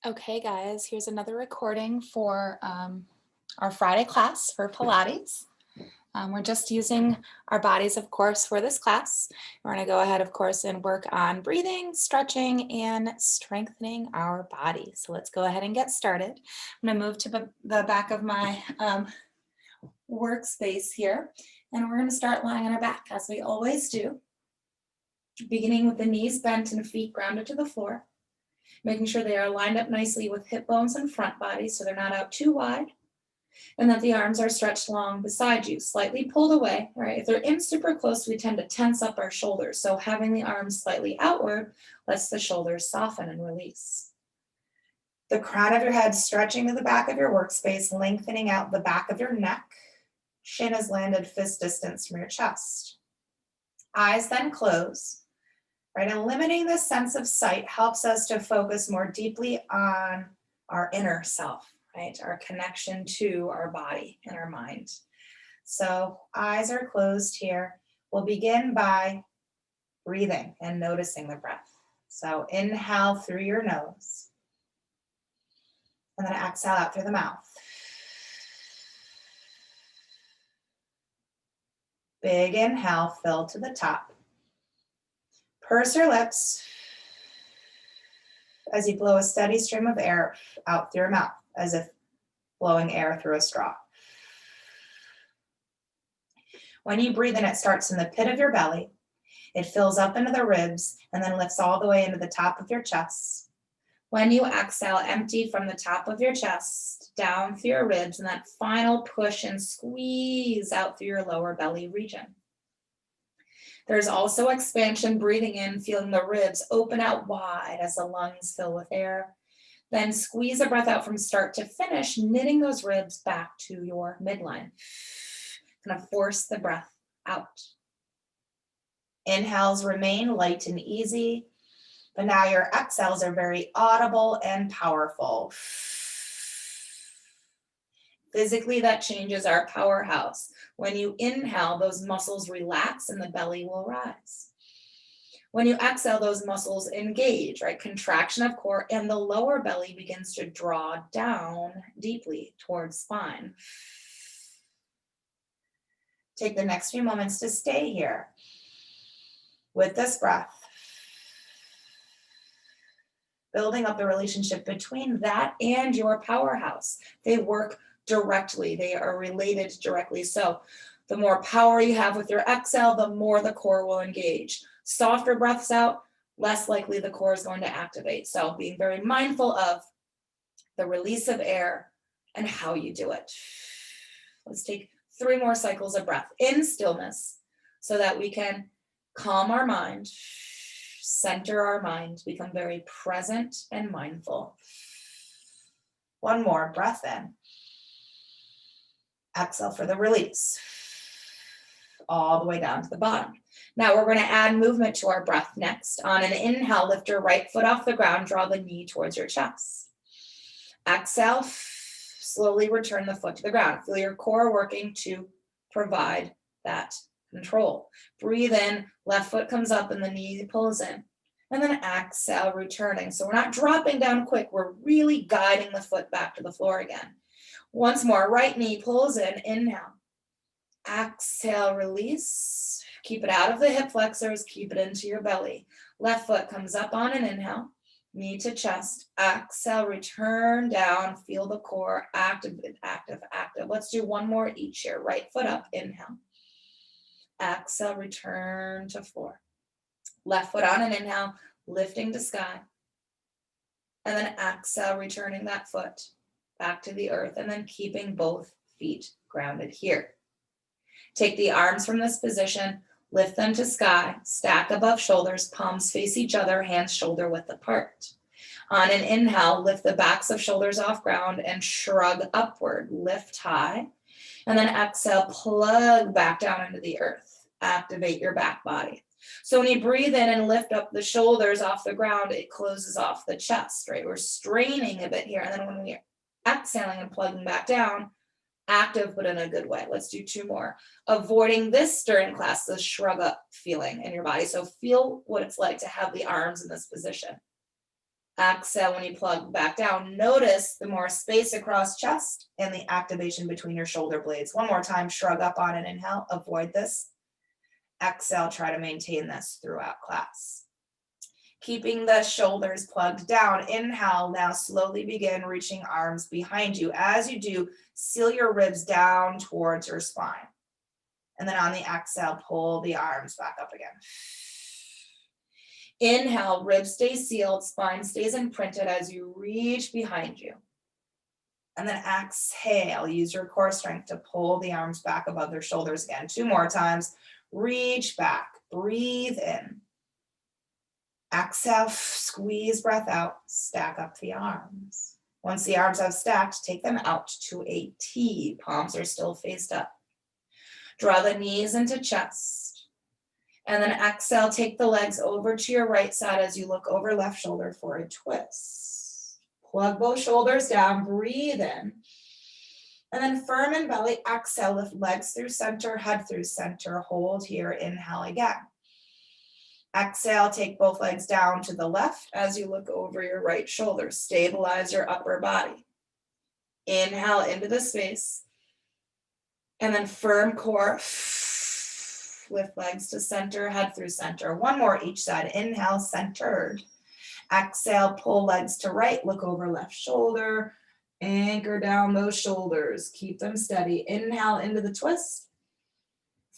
Okay, guys, here's another recording for our Friday class for Pilates. We're just using our bodies, of course, for this class. We're going to go ahead, of course, and work on breathing, stretching, and strengthening our body. So let's go ahead and get started. I'm going to move to the back of my workspace here, and we're going to start lying on our back, as we always do, beginning with the knees bent and feet grounded to the floor. Making sure they are lined up nicely with hip bones and front body so they're not out too wide, and that the arms are stretched long beside you, slightly pulled away. All right, if they're in super close, we tend to tense up our shoulders. So having the arms slightly outward lets the shoulders soften and release. The crown of your head stretching to the back of your workspace, lengthening out the back of your neck. Chin is landed fist distance from your chest. Eyes then close. Right, and limiting the sense of sight helps us to focus more deeply on our inner self, right? Our connection to our body and our mind. So eyes are closed here. We'll begin by breathing and noticing the breath. So inhale through your nose, and then exhale out through the mouth. Big inhale, fill to the top. Purse your lips as you blow a steady stream of air out through your mouth, as if blowing air through a straw. When you breathe in, it starts in the pit of your belly. It fills up into the ribs and then lifts all the way into the top of your chest. When you exhale, empty from the top of your chest down through your ribs, and that final push and squeeze out through your lower belly region. There's also expansion, breathing in, feeling the ribs open out wide as the lungs fill with air. Then squeeze the breath out from start to finish, knitting those ribs back to your midline. Kind of force the breath out. Inhales remain light and easy, but now your exhales are very audible and powerful. Physically, that changes our powerhouse. When you inhale, those muscles relax and the belly will rise. When you exhale, those muscles engage, right? Contraction of core, and the lower belly begins to draw down deeply towards spine. Take the next few moments to stay here with this breath, building up the relationship between that and your powerhouse. They work directly. They are related directly. So the more power you have with your exhale, the more the core will engage. Softer breaths out, less likely the core is going to activate. So being very mindful of the release of air and how you do it. Let's take 3 more cycles of breath in stillness so that we can calm our mind, center our mind, become very present and mindful. 1 more breath in. Exhale for the release. All the way down to the bottom. Now we're going to add movement to our breath next. On an inhale, lift your right foot off the ground, draw the knee towards your chest. Exhale, slowly return the foot to the ground. Feel your core working to provide that control. Breathe in, left foot comes up and the knee pulls in. And then exhale, returning. So we're not dropping down quick. We're really guiding the foot back to the floor again. Once more, right knee pulls in, inhale. Exhale, release. Keep it out of the hip flexors, keep it into your belly. Left foot comes up on an inhale, knee to chest. Exhale, return down, feel the core, active, active, active. Let's do 1 more each here. Right foot up, inhale. Exhale, return to floor. Left foot on an inhale, lifting to sky. And then exhale, returning that foot back to the earth, and then keeping both feet grounded here. Take the arms from this position, lift them to sky, stack above shoulders, palms face each other, hands shoulder width apart. On an inhale, lift the backs of shoulders off ground and shrug upward, lift high. And then exhale, plug back down into the earth. Activate your back body. So when you breathe in and lift up the shoulders off the ground, it closes off the chest, right? We're straining a bit here. And then when we're exhaling and plugging back down, active, but in a good way. Let's do 2 more. Avoiding this during class, the shrug up feeling in your body. So feel what it's like to have the arms in this position. Exhale when you plug back down. Notice the more space across chest and the activation between your shoulder blades. One more time, shrug up on an inhale, avoid this. Exhale, try to maintain this throughout class. Keeping the shoulders plugged down. Inhale, now slowly begin reaching arms behind you. As you do, seal your ribs down towards your spine. And then on the exhale, pull the arms back up again. Inhale, ribs stay sealed, spine stays imprinted as you reach behind you. And then exhale, use your core strength to pull the arms back above their shoulders again. 2 more times, reach back, breathe in. Exhale, squeeze breath out, stack up the arms. Once the arms have stacked, take them out to a T. Palms are still faced up. Draw the knees into chest. And then exhale, take the legs over to your right side as you look over left shoulder for a twist. Plug both shoulders down, breathe in. And then firm in belly, exhale, lift legs through center, head through center. Hold here, inhale again. Exhale, take both legs down to the left as you look over your right shoulder. Stabilize your upper body. Inhale into the space. And then firm core. Lift legs to center, head through center. 1 more each side. Inhale, centered. Exhale, pull legs to right. Look over left shoulder. Anchor down those shoulders. Keep them steady. Inhale into the twist.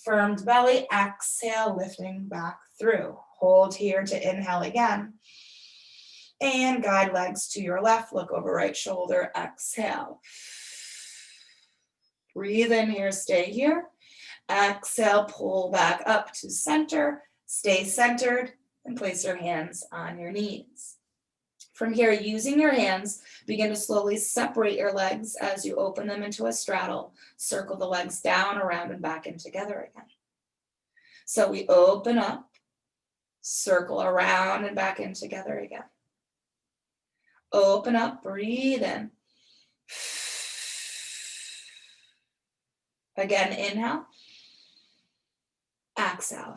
Firmed belly. Exhale, lifting back through. Hold here to inhale again. And guide legs to your left. Look over right shoulder. Exhale. Breathe in here. Stay here. Exhale, pull back up to center, stay centered, and place your hands on your knees. From here, using your hands, begin to slowly separate your legs as you open them into a straddle. Circle the legs down, around, and back in together again. So we open up, circle around, and back in together again. Open up, breathe in. Again, inhale. Exhale.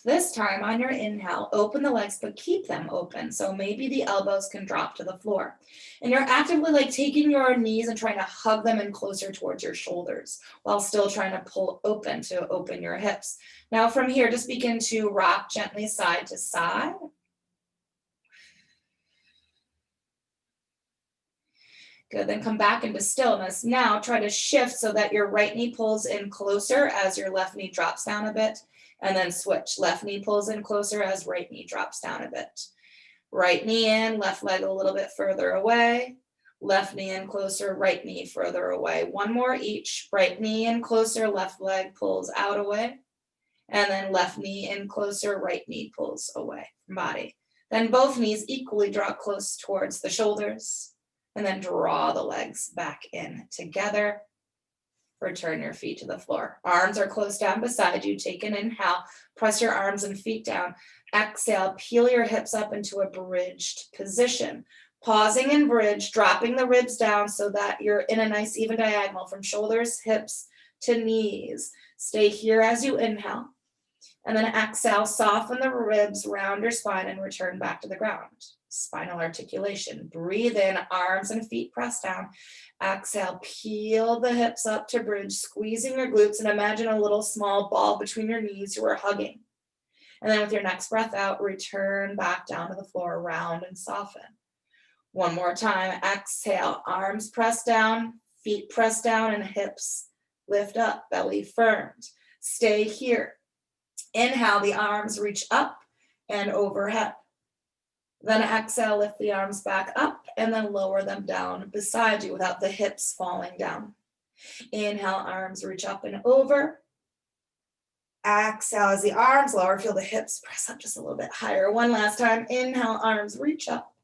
This time on your inhale, open the legs, but keep them open. So maybe the elbows can drop to the floor. And you're actively like taking your knees and trying to hug them in closer towards your shoulders while still trying to pull open to open your hips. Now from here, just begin to rock gently side to side. Good, then come back into stillness. Now try to shift so that your right knee pulls in closer as your left knee drops down a bit, and then switch. Left knee pulls in closer as right knee drops down a bit. Right knee in, left leg a little bit further away. Left knee in closer, right knee further away. 1 more each. Right knee in closer, left leg pulls out away. And then left knee in closer, right knee pulls away from body. Then both knees equally draw close towards the shoulders. And then draw the legs back in together. Return your feet to the floor. Arms are close down beside you. Take an inhale. Press your arms and feet down. Exhale. Peel your hips up into a bridged position. Pausing in bridge, dropping the ribs down so that you're in a nice even diagonal from shoulders, hips to knees. Stay here as you inhale. And then exhale. Soften the ribs, round your spine, and return back to the ground. Spinal articulation. Breathe in, arms and feet press down. Exhale, peel the hips up to bridge, squeezing your glutes, and imagine a little small ball between your knees you are hugging. And then with your next breath out, return back down to the floor, round and soften. 1 more time. Exhale, arms press down, feet press down, and hips lift up, belly firmed. Stay here. Inhale, the arms reach up and overhead. Then exhale, lift the arms back up and then lower them down beside you without the hips falling down. Inhale, arms reach up and over. Exhale, as the arms lower, feel the hips press up just a little bit higher. 1 last time. Inhale, arms reach up,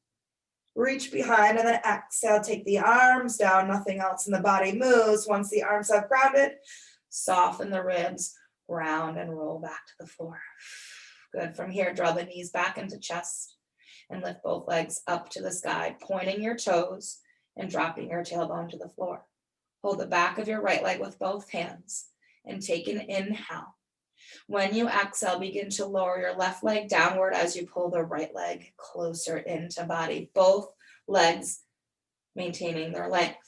reach behind, and then exhale, take the arms down. Nothing else in the body moves. Once the arms have grounded, soften the ribs, round and roll back to the floor. Good. From here, draw the knees back into chest. And lift both legs up to the sky, pointing your toes and dropping your tailbone to the floor. Hold the back of your right leg with both hands and take an inhale. When you exhale, begin to lower your left leg downward as you pull the right leg closer into body, both legs maintaining their length.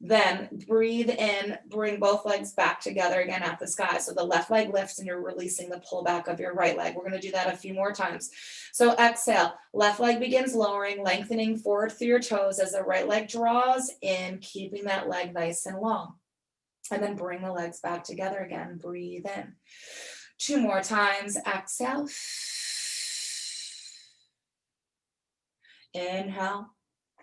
Then breathe in, bring both legs back together again at the sky. So the left leg lifts and you're releasing the pullback of your right leg. We're going to do that a few more times. So exhale, left leg begins lowering, lengthening forward through your toes as the right leg draws in, keeping that leg nice and long. And then bring the legs back together again. Breathe in. 2 more times. Exhale. Inhale.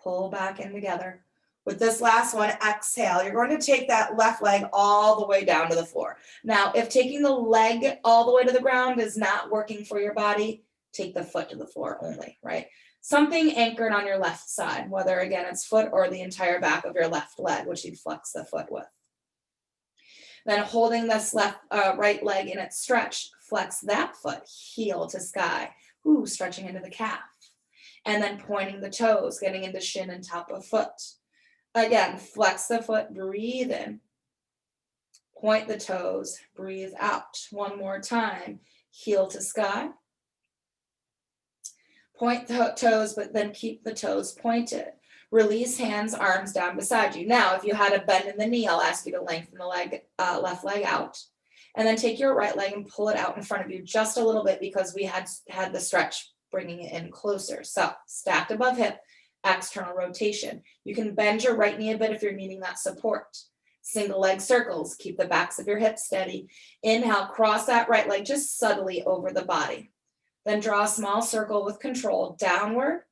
Pull back in together. With this last one, exhale. You're going to take that left leg all the way down to the floor. Now, if taking the leg all the way to the ground is not working for your body, take the foot to the floor only, right? Something anchored on your left side, whether again it's foot or the entire back of your left leg, which you'd flex the foot with. Then holding this right leg in its stretch, flex that foot, heel to sky. Ooh, stretching into the calf. And then pointing the toes, getting into shin and top of foot. Again, flex the foot, breathe in. Point the toes, breathe out. One more time, heel to sky. Point the toes, but then keep the toes pointed. Release hands, arms down beside you. Now, if you had a bend in the knee, I'll ask you to lengthen the left leg out. And then take your right leg and pull it out in front of you just a little bit because we had the stretch bringing it in closer. So stacked above hip, external rotation. You can bend your right knee a bit if you're needing that support. Single leg circles, keep the backs of your hips steady. Inhale, cross that right leg just subtly over the body. Then draw a small circle with control downward,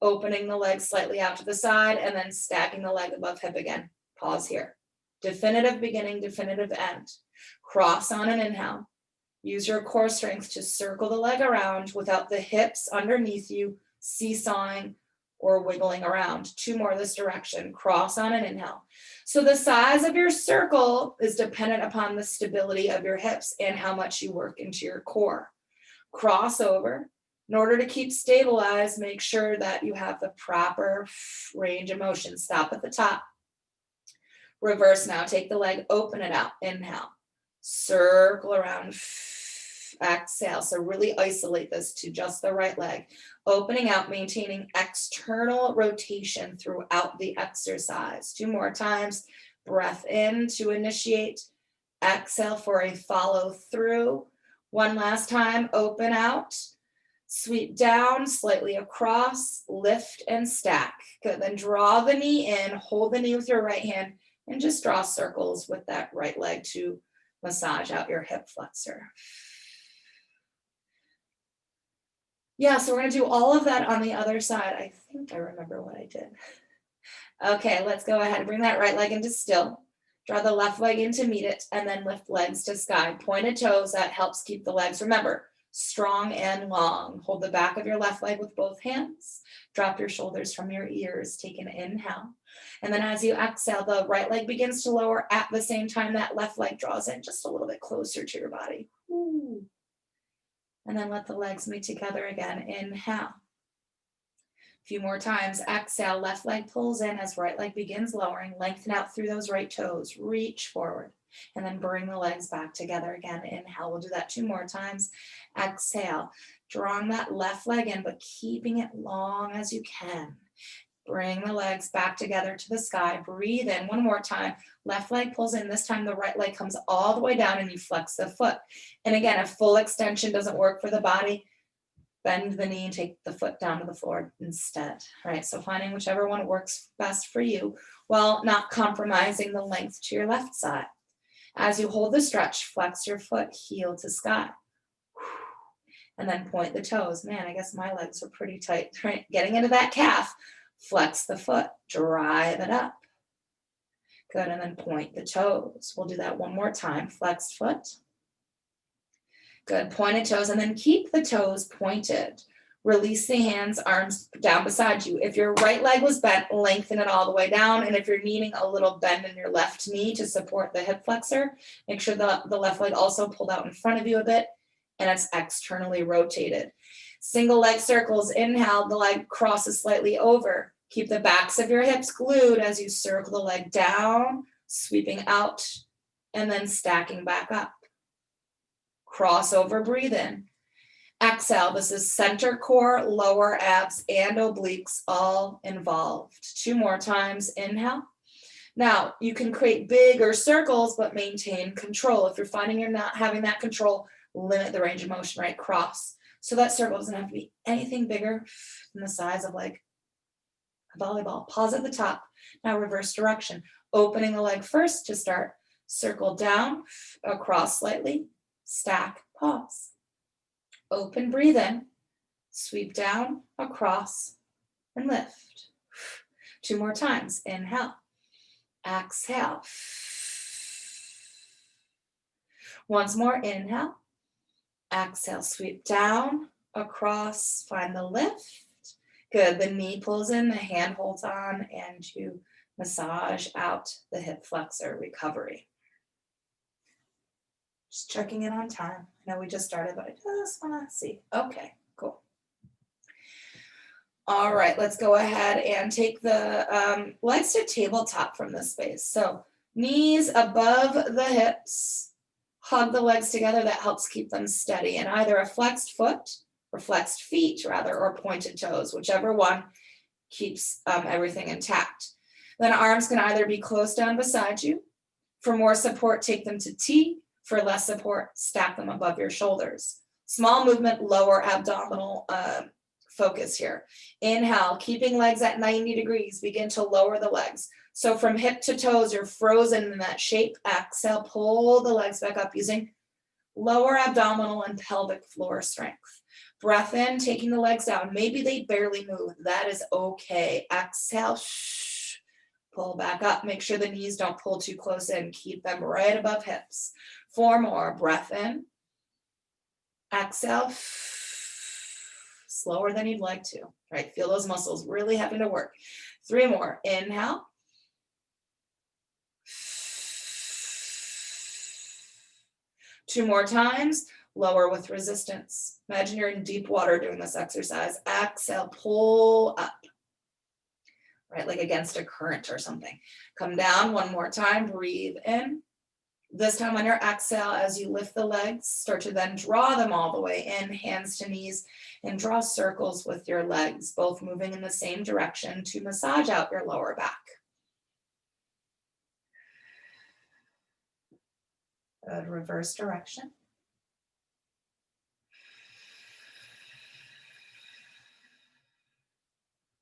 opening the leg slightly out to the side, and then stacking the leg above hip again. Pause here. Definitive beginning, definitive end. Cross on an inhale. Use your core strength to circle the leg around without the hips underneath you seesawing or wiggling around. 2 more this direction. Cross on an inhale. So the size of your circle is dependent upon the stability of your hips and how much you work into your core. Cross over. In order to keep stabilized, make sure that you have the proper range of motion. Stop at the top. Reverse now. Take the leg, open it out. Inhale. Circle around. Exhale. So really isolate this to just the right leg. Opening out, maintaining external rotation throughout the exercise. 2 more times. Breath in to initiate. Exhale for a follow through. 1 last time. Open out. Sweep down, slightly across, lift and stack. Good. Then draw the knee in, hold the knee with your right hand, and just draw circles with that right leg to massage out your hip flexor. Yeah, so we're going to do all of that on the other side. I think I remember what I did. Okay, let's go ahead and bring that right leg into still. Draw the left leg in to meet it, and then lift legs to sky. Pointed toes, that helps keep the legs. Remember, strong and long. Hold the back of your left leg with both hands. Drop your shoulders from your ears. Take an inhale. And then as you exhale, the right leg begins to lower at the same time that left leg draws in just a little bit closer to your body. Ooh. And then let the legs meet together again. Inhale. A few more times. Exhale, left leg pulls in as right leg begins lowering. Lengthen out through those right toes. Reach forward. And then bring the legs back together again. Inhale. We'll do that 2 more times. Exhale. Drawing that left leg in, but keeping it long as you can. Bring the legs back together to the sky. Breathe in 1 more time. Left leg pulls in. This time the right leg comes all the way down and you flex the foot. And again, if full extension doesn't work for the body, bend the knee and take the foot down to the floor instead. All right, so finding whichever one works best for you while not compromising the length to your left side. As you hold the stretch, flex your foot, heel to sky. And then point the toes. Man, I guess my legs are pretty tight. Right? Getting into that calf, flex the foot, drive it up. Good, and then point the toes. We'll do that 1 more time. Flexed foot. Good, pointed toes, and then keep the toes pointed. Release the hands, arms down beside you. If your right leg was bent, lengthen it all the way down. And if you're needing a little bend in your left knee to support the hip flexor, make sure the left leg also pulled out in front of you a bit and it's externally rotated. Single leg circles. Inhale, the leg crosses slightly over. Keep the backs of your hips glued as you circle the leg down, sweeping out, and then stacking back up. Crossover, breathe in. Exhale, this is center core, lower abs, and obliques all involved. 2 more times, inhale. Now, you can create bigger circles, but maintain control. If you're finding you're not having that control, limit the range of motion, right? Cross. So that circle doesn't have to be anything bigger than the size of like a volleyball. Pause at the top. Now reverse direction. Opening the leg first to start. Circle down, across slightly, stack, pause. Open, breathe in, sweep down, across, and lift. 2 more times. Inhale. Exhale. Once more, inhale. Exhale, sweep down, across, find the lift. Good, the knee pulls in, the hand holds on, and you massage out the hip flexor recovery. Just checking in on time. I know we just started, but I just want to see. Okay, cool. All right, let's go ahead and take the legs to tabletop from this space. So knees above the hips, hug the legs together. That helps keep them steady. And either a flexed foot or flexed feet, rather, or pointed toes, whichever one keeps everything intact. Then arms can either be close down beside you. For more support, take them to T. For less support, stack them above your shoulders. Small movement, lower abdominal focus here. Inhale, keeping legs at 90 degrees, begin to lower the legs. So from hip to toes, you're frozen in that shape. Exhale, pull the legs back up using lower abdominal and pelvic floor strength. Breath in, taking the legs down. Maybe they barely move. That is okay. Exhale, pull back up. Make sure the knees don't pull too close in. Keep them right above hips. 4 more. Breath in. Exhale. Slower than you'd like to, right? Feel those muscles really having to work. 3 more. Inhale. Two more times. Lower with resistance. Imagine you're in deep water doing this exercise. Exhale, pull up, right? Like against a current or something. Come down 1 more time. Breathe in. This time on your exhale, as you lift the legs, start to then draw them all the way in, hands to knees, and draw circles with your legs, both moving in the same direction to massage out your lower back. Good, reverse direction.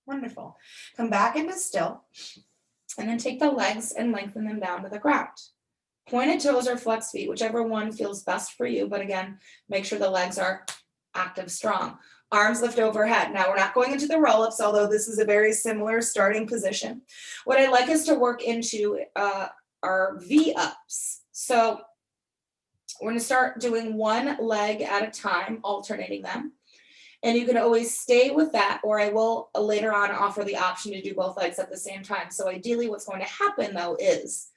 Wonderful. Come back into still, and then take the legs and lengthen them down to the ground. Pointed toes or flexed feet, whichever one feels best for you. But again, make sure the legs are active, strong. Arms lift overhead. Now we're not going into the roll-ups, although this is a very similar starting position. What I like is to work into our V-ups. So we're going to start doing one leg at a time, alternating them. And you can always stay with that, or I will later on offer the option to do both legs at the same time. So ideally what's going to happen though is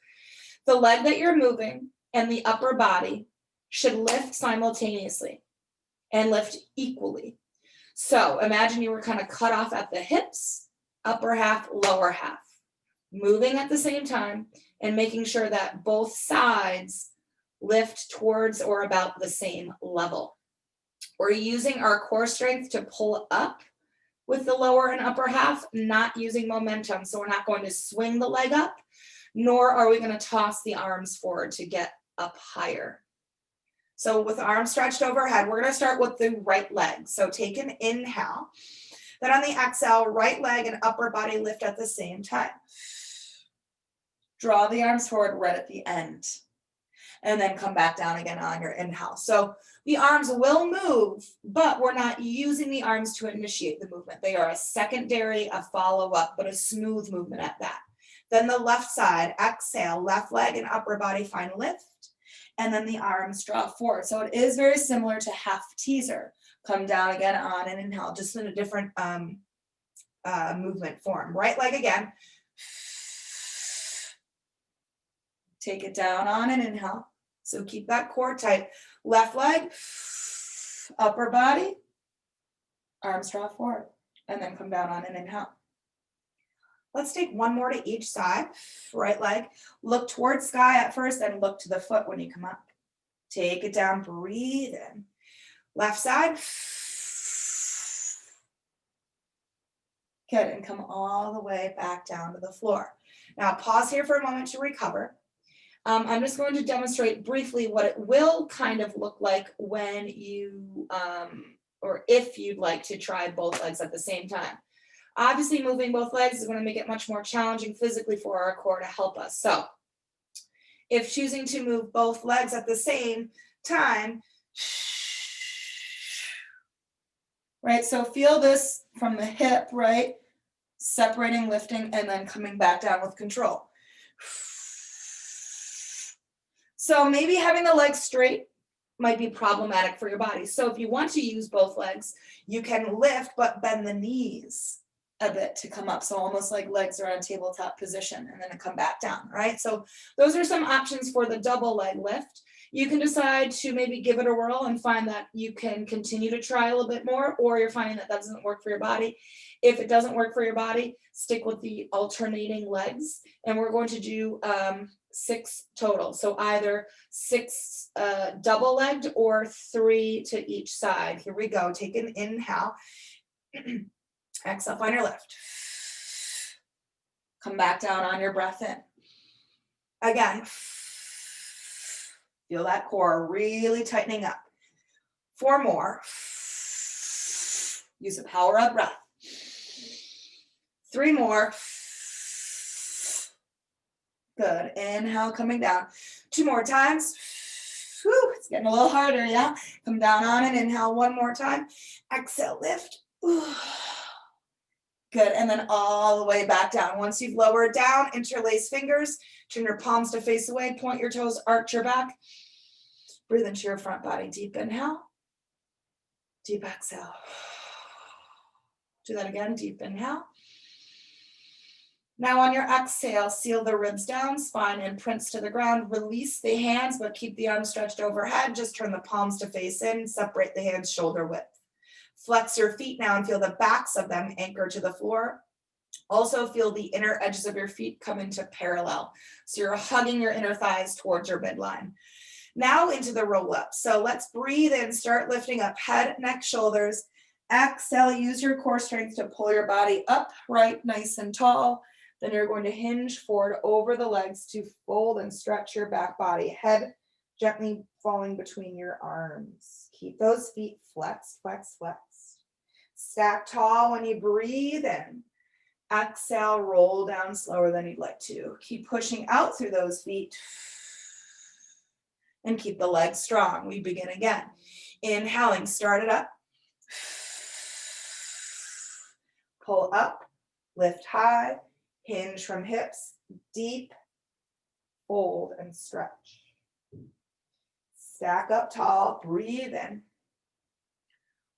the leg that you're moving and the upper body should lift simultaneously and lift equally. So imagine you were kind of cut off at the hips, upper half, lower half, moving at the same time and making sure that both sides lift towards or about the same level. We're using our core strength to pull up with the lower and upper half, not using momentum. So we're not going to swing the leg up, nor are we going to toss the arms forward to get up higher. So with arms stretched overhead, we're going to start with the right leg. So take an inhale. Then on the exhale, right leg and upper body lift at the same time. Draw the arms forward right at the end. And then come back down again on your inhale. So the arms will move, but we're not using the arms to initiate the movement. They are a secondary, a follow-up, but a smooth movement at that. Then the left side, exhale, left leg and upper body find lift. And then the arms draw forward. So it is very similar to half teaser. Come down again on an inhale, just in a different movement form. Right leg again. Take it down on an inhale. So keep that core tight. Left leg, upper body, arms draw forward, and then come down on an inhale. Let's take 1 more to each side. Right leg, look towards sky at first, then look to the foot when you come up. Take it down, breathe in. Left side. Good, and come all the way back down to the floor. Now pause here for a moment to recover. I'm just going to demonstrate briefly what it will kind of look like when you, or if you'd like to try both legs at the same time. Obviously, moving both legs is going to make it much more challenging physically for our core to help us. So if choosing to move both legs at the same time, right? So feel this from the hip, right? Separating, lifting, and then coming back down with control. So maybe having the legs straight might be problematic for your body. So if you want to use both legs, you can lift but bend the knees a bit to come up. So almost like legs are on tabletop position and then come back down, right? So those are some options for the double leg lift. You can decide to maybe give it a whirl and find that you can continue to try a little bit more, or you're finding that doesn't work for your body. If it doesn't work for your body, stick with the alternating legs. And we're going to do 6 total. So either 6 double-legged or 3 to each side. Here we go. Take an inhale. Exhale, find your lift. Come back down on your breath in. Again, feel that core really tightening up. 4 more. Use a power up breath. 3 more. Good. Inhale, coming down. 2 more times. Whew, it's getting a little harder, yeah? Come down on it. Inhale 1 more time. Exhale, lift. Good, and then all the way back down. Once you've lowered down, interlace fingers, turn your palms to face away, point your toes, arch your back. Breathe into your front body. Deep inhale, deep exhale. Do that again, deep inhale. Now on your exhale, seal the ribs down, spine imprints to the ground. Release the hands, but keep the arms stretched overhead. Just turn the palms to face in, separate the hands shoulder width. Flex your feet now and feel the backs of them anchor to the floor. Also feel the inner edges of your feet come into parallel. So you're hugging your inner thighs towards your midline. Now into the roll up. So let's breathe in, start lifting up head, neck, shoulders. Exhale, use your core strength to pull your body upright, nice and tall. Then you're going to hinge forward over the legs to fold and stretch your back body. Head gently falling between your arms. Keep those feet flexed, flexed, flexed. Stack tall when you breathe in. Exhale, roll down slower than you'd like to. Keep pushing out through those feet. And keep the legs strong. We begin again. Inhaling, start it up. Pull up, lift high, hinge from hips, deep, fold and stretch. Stack up tall, breathe in.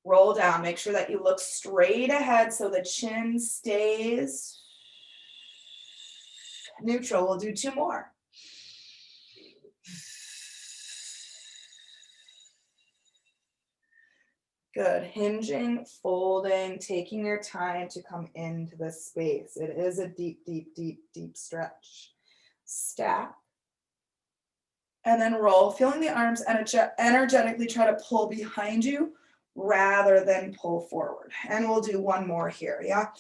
Roll down, make sure that you look straight ahead so the chin stays neutral. We'll do 2 more. Good, hinging, folding, taking your time to come into this space. It is a deep, deep, deep, deep stretch. Stack. And then roll, feeling the arms energetically try to pull behind you rather than pull forward. And we'll do 1 more here, yeah?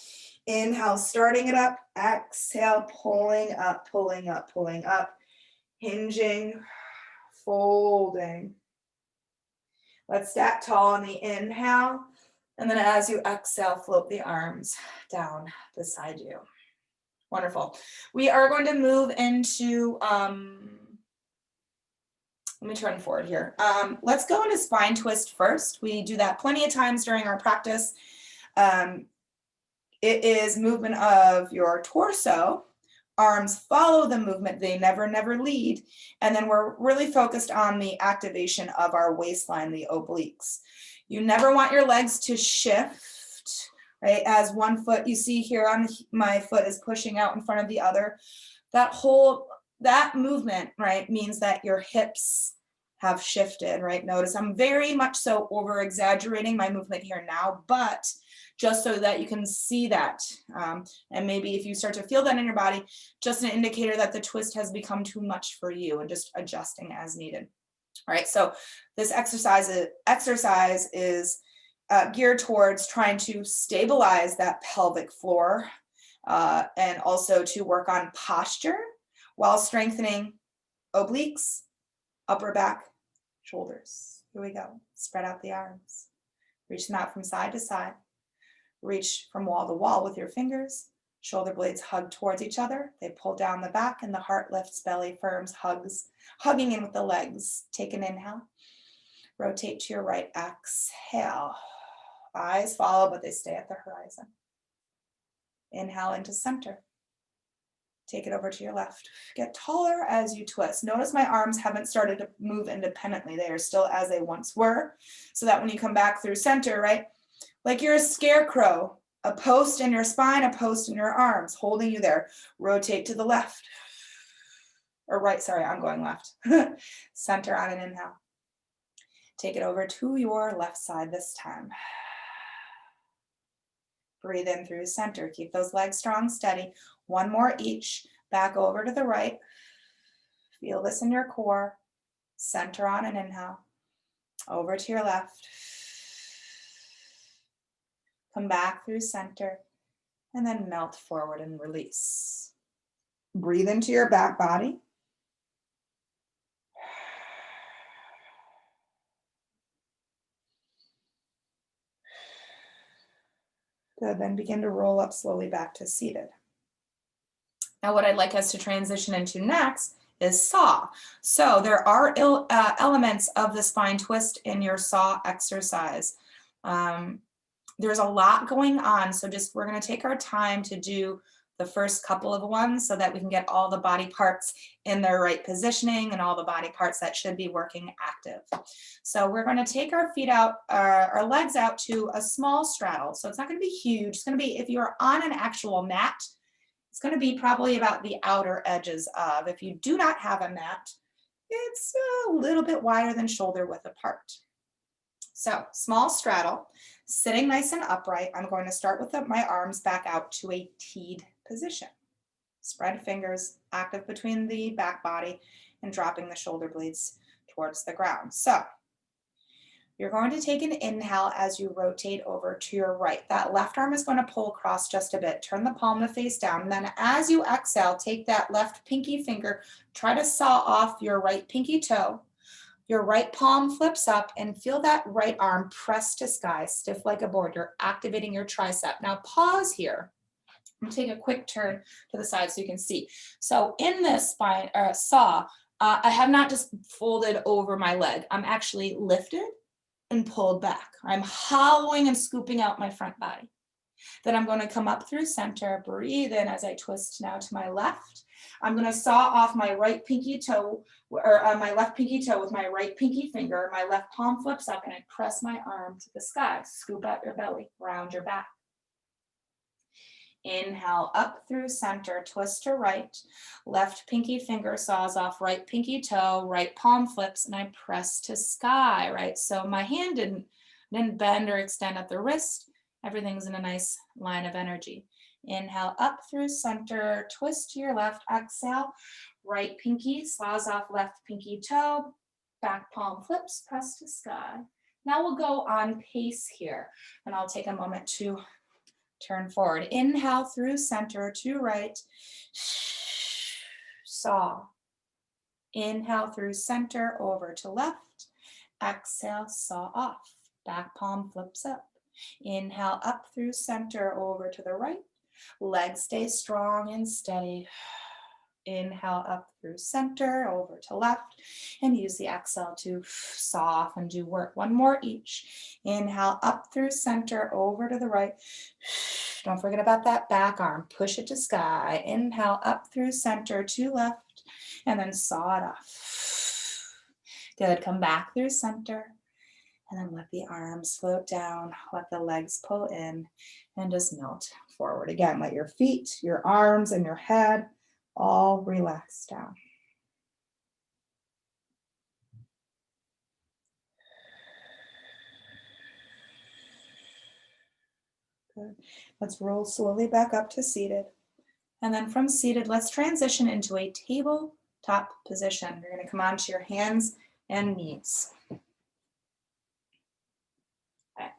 Inhale, starting it up. Exhale, pulling up, pulling up, pulling up. Hinging, folding. Let's stack tall on the inhale. And then as you exhale, float the arms down beside you. Wonderful. We are going to move into, let me turn forward here. Let's go into spine twist first. We do that plenty of times during our practice. It is movement of your torso. Arms follow the movement. They never, never lead. And then we're really focused on the activation of our waistline, the obliques. You never want your legs to shift, right? As one foot, you see here on my foot is pushing out in front of the other. That movement, right, means that your hips have shifted, right? Notice I'm very much so over exaggerating my movement here now, but just so that you can see that. And maybe if you start to feel that in your body, just an indicator that the twist has become too much for you and just adjusting as needed. All right, so this exercise is geared towards trying to stabilize that pelvic floor and also to work on posture while strengthening obliques, upper back, shoulders. Here we go. Spread out the arms. Reach them out from side to side. Reach from wall to wall with your fingers. Shoulder blades hug towards each other. They pull down the back and the heart lifts, belly firms, hugging in with the legs. Take an inhale. Rotate to your right. Exhale. Eyes follow, but they stay at the horizon. Inhale into center. Take it over to your left. Get taller as you twist. Notice my arms haven't started to move independently. They are still as they once were, so that when you come back through center, right, like you're a scarecrow, a post in your spine, a post in your arms, holding you there. Rotate to the left. Or right, sorry, I'm going left. Center on an inhale. Take it over to your left side this time. Breathe in through center. Keep those legs strong, steady. One more each. Back over to the right. Feel this in your core. Center on an inhale. Over to your left. Come back through center. And then melt forward and release. Breathe into your back body. Good, then begin to roll up slowly back to seated. Now what I'd like us to transition into next is saw. So there are elements of the spine twist in your saw exercise. There's a lot going on, so we're gonna take our time to do the first couple of ones so that we can get all the body parts in their right positioning and all the body parts that should be working active. So we're going to take our feet out, our legs out to a small straddle. So it's not going to be huge. It's going to be, if you're on an actual mat, it's going to be probably about the outer edges of. If you do not have a mat, it's a little bit wider than shoulder width apart. So small straddle, sitting nice and upright. I'm going to start with my arms back out to a teed position. Spread fingers, active between the back body and dropping the shoulder blades towards the ground. So you're going to take an inhale as you rotate over to your right. That left arm is going to pull across just a bit. Turn the palm to face down. And then as you exhale, take that left pinky finger, try to saw off your right pinky toe. Your right palm flips up and feel that right arm press to sky, stiff like a board. You're activating your tricep. Now pause here. I'm gonna take a quick turn to the side so you can see. So in this spine saw, I have not just folded over my leg. I'm actually lifted and pulled back. I'm hollowing and scooping out my front body. Then I'm going to come up through center, breathe in as I twist now to my left. I'm going to saw off my right pinky toe, or my left pinky toe with my right pinky finger. My left palm flips up and I press my arm to the sky. Scoop out your belly, round your back. Inhale up through center, twist to right. Left pinky finger saws off right pinky toe, right palm flips, and I press to sky, right? So my hand didn't bend or extend at the wrist. Everything's in a nice line of energy. Inhale up through center, twist to your left, exhale. Right pinky saws off left pinky toe, back palm flips, press to sky. Now we'll go on pace here, and I'll take a moment to turn forward. Inhale through center to right. Saw. Inhale through center over to left. Exhale, saw off. Back palm flips up. Inhale up through center over to the right. Legs stay strong and steady. Inhale up through center over to left, and use the exhale to saw off and do work. One more each. Inhale up through center over to the right. Don't forget about that back arm. Push it to sky. Inhale up through center to left, and then saw it off. Good. Come back through center, and then let the arms float down. Let the legs pull in, and just melt forward. Again, let your feet, your arms, and your head all relax down. Good. Let's roll slowly back up to seated. And then from seated, let's transition into a tabletop position. You're going to come onto your hands and knees. Okay.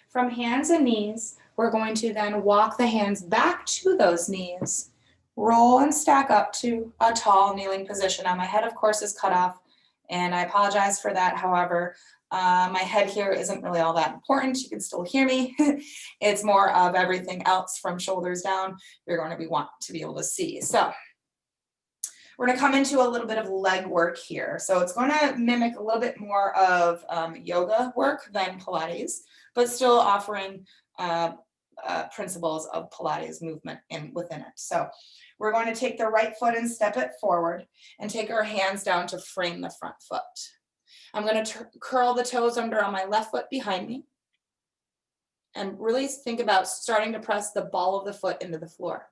From hands and knees, we're going to then walk the hands back to those knees, roll and stack up to a tall kneeling position. Now my head, of course, is cut off, and I apologize for that. However, my head here isn't really all that important. You can still hear me. It's more of everything else from shoulders down you're going to want to be able to see. So we're going to come into a little bit of leg work here. So it's going to mimic a little bit more of yoga work than Pilates, but still offering principles of Pilates movement within it. So we're going to take the right foot and step it forward and take our hands down to frame the front foot. I'm going to curl the toes under on my left foot behind me and really think about starting to press the ball of the foot into the floor.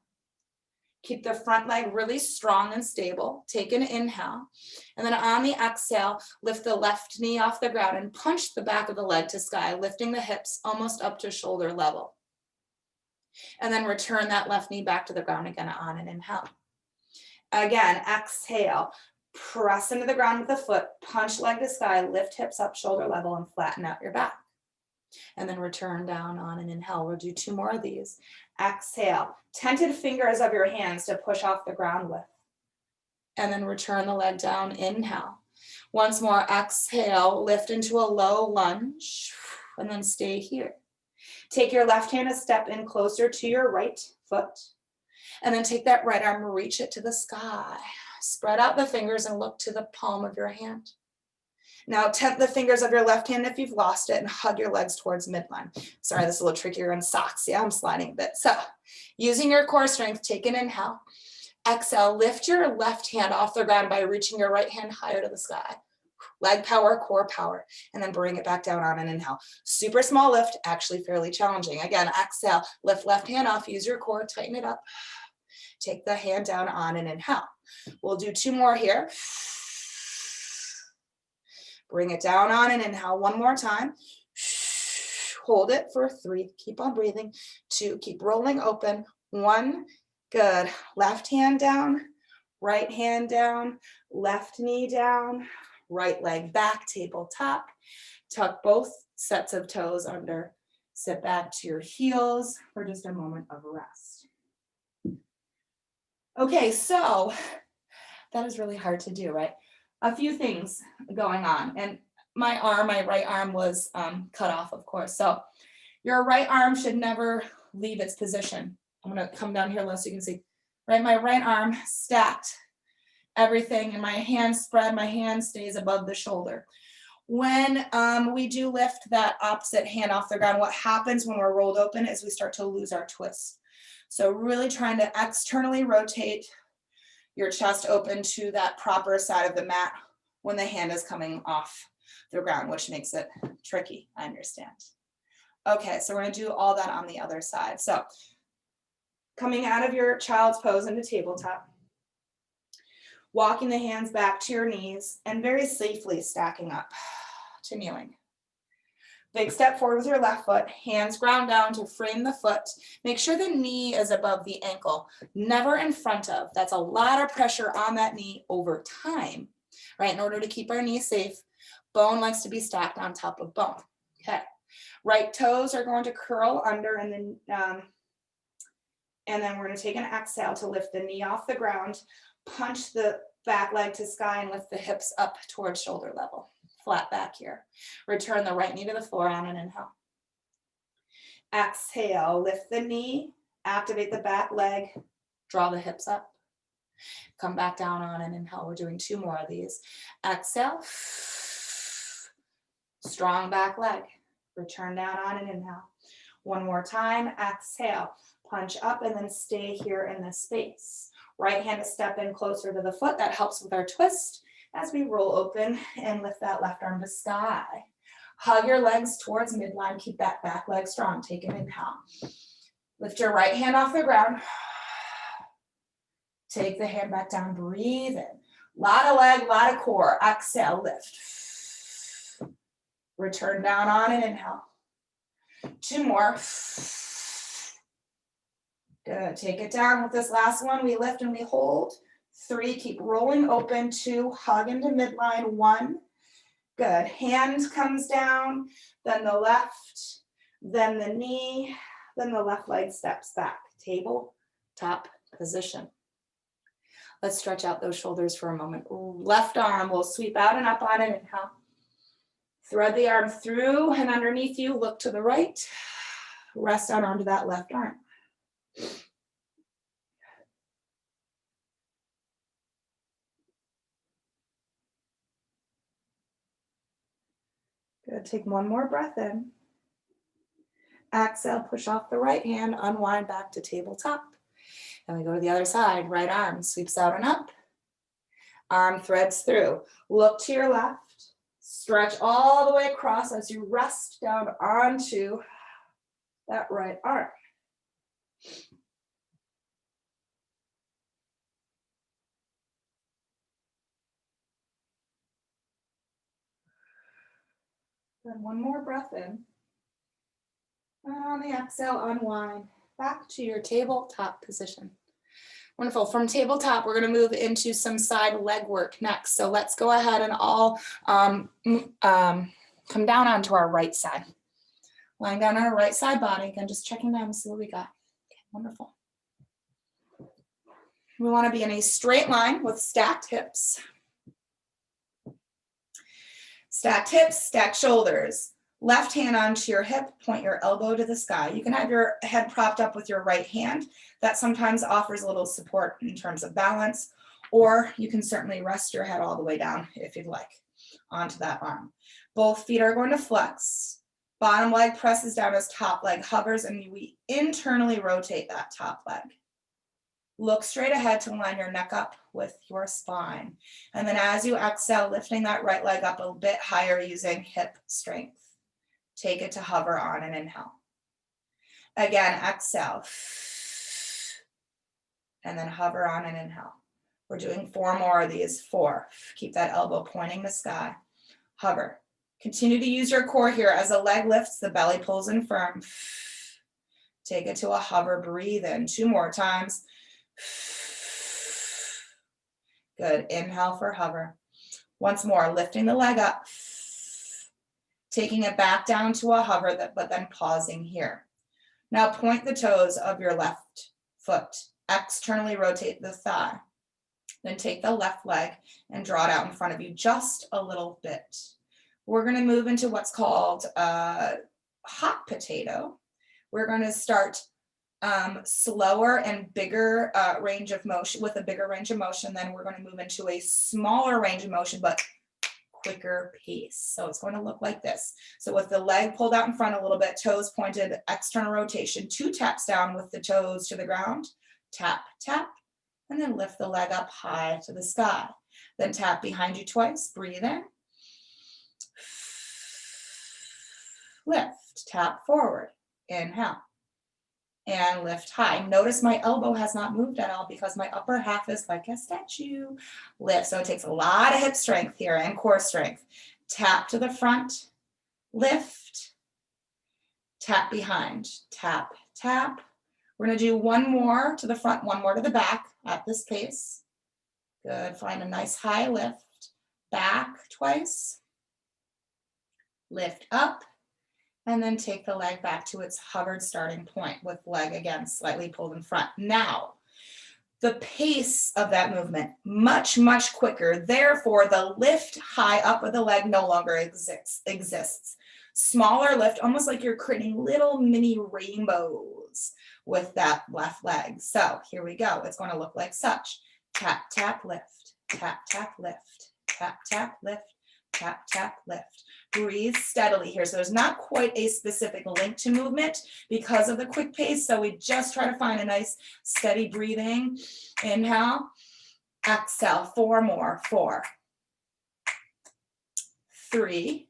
Keep the front leg really strong and stable. Take an inhale. And then on the exhale, lift the left knee off the ground and punch the back of the leg to sky, lifting the hips almost up to shoulder level. And then return that left knee back to the ground again on an inhale. Again, exhale. Press into the ground with the foot, punch leg to sky, lift hips up shoulder level and flatten out your back. And then return down on an inhale. We'll do 2 more of these. Exhale, tented fingers of your hands to push off the ground with. And then return the leg down, inhale. Once more, exhale, lift into a low lunge, and then stay here. Take your left hand a step in closer to your right foot, and then take that right arm, reach it to the sky. Spread out the fingers and look to the palm of your hand. Now tent the fingers of your left hand if you've lost it and hug your legs towards midline. Sorry, this is a little trickier in socks. Yeah, I'm sliding a bit. So using your core strength, take an inhale. Exhale, lift your left hand off the ground by reaching your right hand higher to the sky. Leg power, core power, and then bring it back down on an inhale. Super small lift, actually fairly challenging. Again, exhale, lift left hand off, use your core, tighten it up. Take the hand down on an inhale. We'll do 2 more here. Bring it down on an inhale 1 more time. Hold it for 3. Keep on breathing. 2. Keep rolling open. 1. Good. Left hand down. Right hand down. Left knee down. Right leg back. Tabletop. Tuck both sets of toes under. Sit back to your heels for just a moment of rest. Okay, so that is really hard to do, right? A few things going on, and my right arm was cut off, of course. So your right arm should never leave its position. I'm gonna come down here low so you can see, right? My right arm stacked, everything, and my hand spread, my hand stays above the shoulder. When we do lift that opposite hand off the ground, what happens when we're rolled open is we start to lose our twist. So really trying to externally rotate your chest open to that proper side of the mat when the hand is coming off the ground, which makes it tricky, I understand. Okay, so we're gonna do all that on the other side. So coming out of your child's pose into tabletop, walking the hands back to your knees and very safely stacking up to kneeling. Big step forward with your left foot, hands ground down to frame the foot. Make sure the knee is above the ankle, never in front of. That's a lot of pressure on that knee over time, right? In order to keep our knee safe, bone likes to be stacked on top of bone, okay? Right toes are going to curl under and then we're gonna take an exhale to lift the knee off the ground, punch the back leg to sky and lift the hips up towards shoulder level. Flat back here. Return the right knee to the floor on an inhale. Exhale, lift the knee, activate the back leg, draw the hips up. Come back down on an inhale. We're doing 2 more of these. Exhale, strong back leg. Return down on an inhale. 1 more time, exhale, punch up and then stay here in this space. Right hand to step in closer to the foot. That helps with our twist as we roll open and lift that left arm to sky. Hug your legs towards midline. Keep that back leg strong. Take an inhale. Lift your right hand off the ground. Take the hand back down. Breathe in. Lot of leg, lot of core. Exhale, lift. Return down on an inhale. 2 more. Good. Take it down with this last one. We lift and we hold. 3, keep rolling open. 2, hug into midline. 1, Good. Hand comes down, then the left, then the knee, then the left leg steps back. Table top position. Let's stretch out those shoulders for a moment. Left arm will sweep out and up on an inhale. Thread the arm through and underneath you. Look to the right. Rest out onto that left arm. Good. Take one more breath in. Exhale, push off the right hand, unwind back to tabletop. And we go to the other side. Right arm sweeps out and up. Arm threads through. Look to your left. Stretch all the way across as you rest down onto that right arm. Then one more breath in. And on the exhale, unwind back to your tabletop position. Wonderful. From tabletop, we're going to move into some side leg work next. So let's go ahead and all come down onto our right side. Lying down on our right side body. Again, just checking down to see what we got. Okay, wonderful. We want to be in a straight line with stacked hips. Stacked hips, stacked shoulders. Left hand onto your hip, point your elbow to the sky. You can have your head propped up with your right hand. That sometimes offers a little support in terms of balance, or you can certainly rest your head all the way down if you'd like onto that arm. Both feet are going to flex. Bottom leg presses down as top leg hovers, and we internally rotate that top leg. Look straight ahead to line your neck up with your spine. And then as you exhale, lifting that right leg up a bit higher using hip strength. Take it to hover on an inhale. Again, exhale. And then hover on an inhale. We're doing 4 more of these. 4. Keep that elbow pointing the sky. Hover. Continue to use your core here. As the leg lifts, the belly pulls in firm. Take it to a hover. Breathe in. 2 more times. Good. Inhale for hover. Once more, lifting the leg up. Taking it back down to a hover, but then pausing here. Now point the toes of your left foot. Externally rotate the thigh. Then take the left leg and draw it out in front of you just a little bit. We're going to move into what's called hot potato. We're going to start slower and bigger range of motion, with a bigger range of motion. Then we're going to move into a smaller range of motion, but quicker pace. So it's going to look like this. So with the leg pulled out in front a little bit, toes pointed, external rotation, 2 taps down with the toes to the ground, tap, tap, and then lift the leg up high to the sky. Then tap behind you twice, breathe in, lift, tap forward, inhale, and lift high. Notice my elbow has not moved at all because my upper half is like a statue. Lift. So it takes a lot of hip strength here and core strength. Tap to the front, lift, tap behind, tap, tap. We're going to do 1 more to the front, 1 more to the back at this pace. Good. Find a nice high lift. Back twice. Lift up. And then take the leg back to its hovered starting point with leg again slightly pulled in front. Now, the pace of that movement, much, much quicker. Therefore, the lift high up of the leg no longer exists. Smaller lift, almost like you're creating little mini rainbows with that left leg. So here we go. It's going to look like such. Tap, tap, lift. Tap, tap, lift. Tap, tap, lift. Tap, tap, lift. Breathe steadily here. So there's not quite a specific link to movement because of the quick pace. So we just try to find a nice steady breathing. Inhale, exhale, 4 more. 4, 3,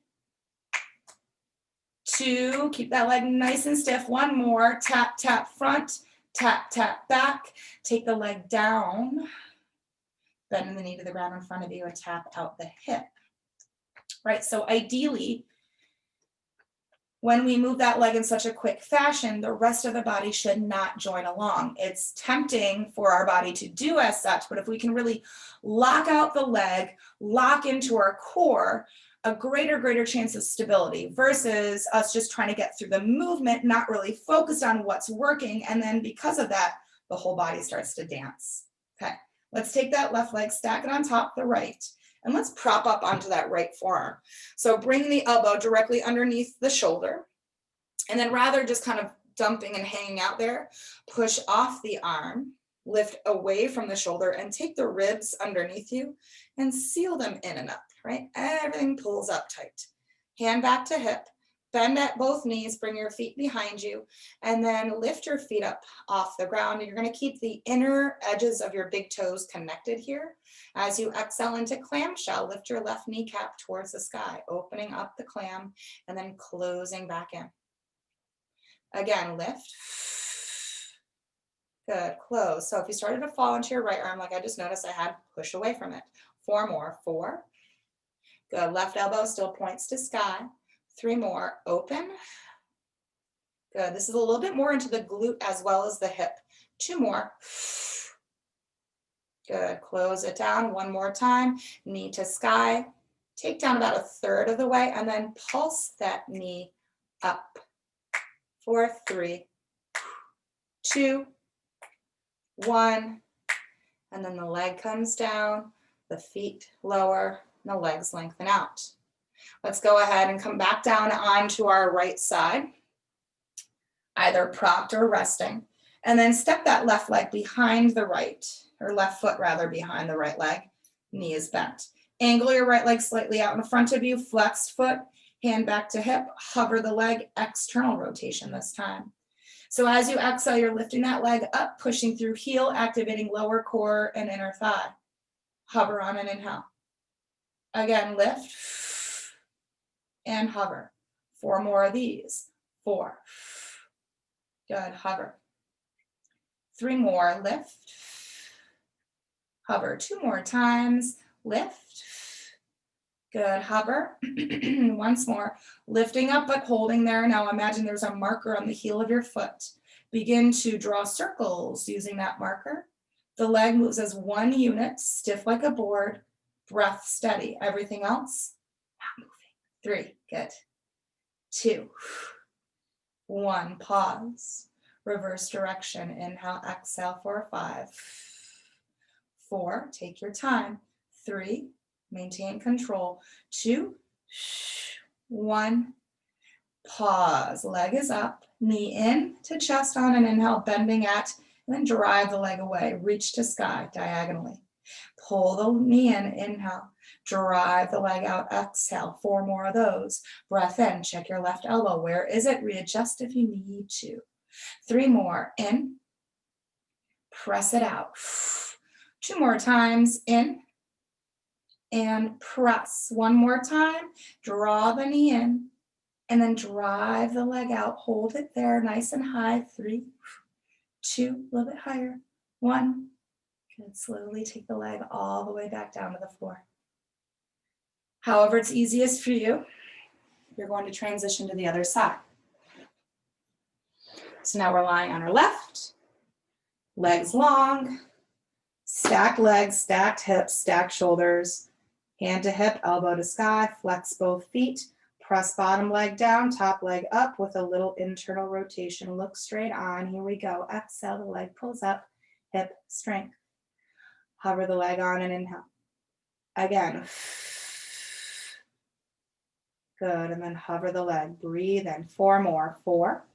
2, keep that leg nice and stiff. 1 more, tap, tap front, tap, tap back. Take the leg down, bend the knee to the ground in front of you and tap out the hip. Right, so ideally, when we move that leg in such a quick fashion, the rest of the body should not join along. It's tempting for our body to do as such, but if we can really lock out the leg, lock into our core, a greater chance of stability versus us just trying to get through the movement, not really focused on what's working. And then because of that, the whole body starts to dance. Okay, let's take that left leg, stack it on top of the right, and let's prop up onto that right forearm. So bring the elbow directly underneath the shoulder, and then rather just kind of dumping and hanging out there, push off the arm, lift away from the shoulder, and take the ribs underneath you and seal them in and up, right? Everything pulls up tight. Hand back to hip, bend at both knees, bring your feet behind you, and then lift your feet up off the ground. And you're going to keep the inner edges of your big toes connected here. As you exhale into clamshell, lift your left kneecap towards the sky, opening up the clam and then closing back in. Again, lift. Good, close. So if you started to fall into your right arm, like I just noticed I had, push away from it. 4 more, 4. Good, left elbow still points to sky. 3 more, open. Good, this is a little bit more into the glute as well as the hip. 2 more. Good, close it down 1 more time. Knee to sky. Take down about 1/3 of the way and then pulse that knee up. 4, 3, 2, 1, and then the leg comes down, the feet lower, and the legs lengthen out. Let's go ahead and come back down onto our right side, either propped or resting, and then step that left leg behind the right, or left foot rather behind the right leg, knee is bent. Angle your right leg slightly out in front of you, flexed foot, hand back to hip, hover the leg, external rotation this time. So as you exhale, you're lifting that leg up, pushing through heel, activating lower core and inner thigh. Hover on an inhale. Again, lift and hover. 4 more of these. 4. Good, hover. 3 more, lift. Hover 2 more times, lift. Good, hover. Once more, lifting up but holding there. Now imagine there's a marker on the heel of your foot. Begin to draw circles using that marker. The leg moves as 1 unit, stiff like a board, breath steady. Everything else, not moving. 3, good. 2, 1, pause. Reverse direction, inhale, exhale for 5. 4, take your time. 3, maintain control. 2, 1, pause. Leg is up, knee in to chest on an inhale, bending at, and then drive the leg away. Reach to sky diagonally. Pull the knee in, inhale. Drive the leg out, exhale. 4 more of those. Breath in, check your left elbow. Where is it? Readjust if you need to. 3 more, in. Press it out. 2 more times, in. And press 1 more time, draw the knee in, and then drive the leg out. Hold it there, nice and high. 3, 2, a little bit higher. 1, good. Slowly take the leg all the way back down to the floor. However it's easiest for you, you're going to transition to the other side. So now we're lying on our left, legs long, stacked legs, stacked hips, stacked shoulders. Hand to hip, elbow to sky, flex both feet, press bottom leg down, top leg up with a little internal rotation. Look straight on, here we go. Exhale, the leg pulls up, hip strength. Hover the leg on and inhale. Again. Good, and then hover the leg, breathe in. 4 more, 4.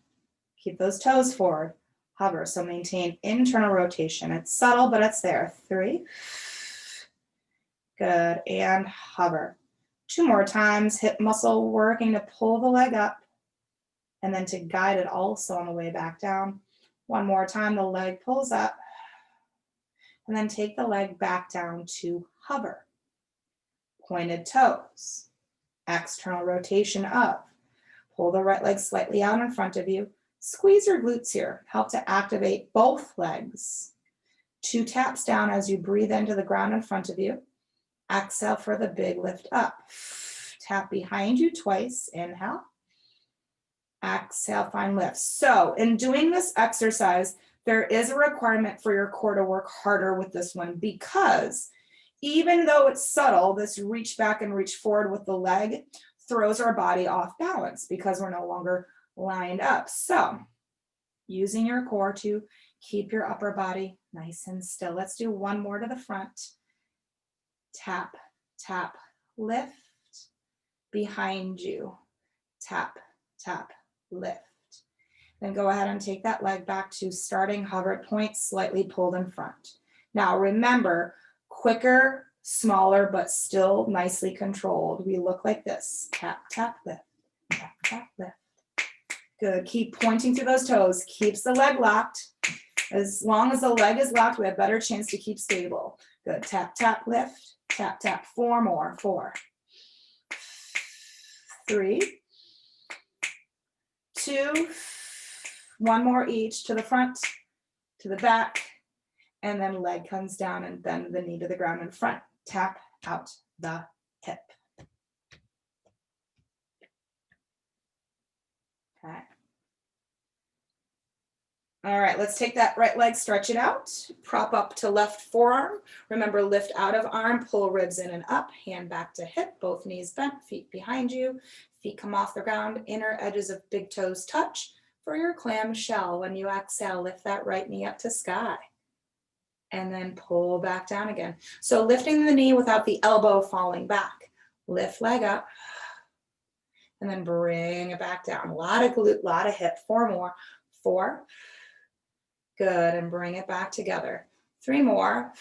Keep those toes forward, hover, so maintain internal rotation. It's subtle, but it's there. 3. Good, and hover. 2 more times, hip muscle working to pull the leg up and then to guide it also on the way back down. 1 more time, the leg pulls up and then take the leg back down to hover. Pointed toes, external rotation up. Pull the right leg slightly out in front of you. Squeeze your glutes here, help to activate both legs. 2 taps down as you breathe into the ground in front of you. Exhale for the big lift up. Tap behind you twice, inhale. Exhale, find lift. So in doing this exercise, there is a requirement for your core to work harder with this one because Even though it's subtle, this reach back and reach forward with the leg throws our body off balance because we're no longer lined up. So using your core to keep your upper body nice and still. Let's do one more to the front. Tap, tap, lift. Behind you. Tap, tap, lift. Then go ahead and take that leg back to starting hover at point, slightly pulled in front. Now remember, quicker, smaller, but still nicely controlled. We look like this. Tap, tap, lift. Tap, tap, lift. Good. Keep pointing through those toes. Keeps the leg locked. As long as the leg is locked, we have a better chance to keep stable. Good. Tap, tap, lift. Tap, tap. 4 more. 4. 3. 2. 1 more each to the front, to the back, and then leg comes down and bend the knee to the ground in front. Tap out the hip. Okay. All right, let's take that right leg, stretch it out, prop up to left forearm. Remember, lift out of arm, pull ribs in and up, hand back to hip, both knees bent, feet behind you, feet come off the ground, inner edges of big toes touch. For your clamshell, when you exhale, lift that right knee up to sky. And then pull back down again. So lifting the knee without the elbow falling back. Lift leg up. And then bring it back down. A lot of glute, a lot of hip. 4 more. 4. Good. And bring it back together. 3 more.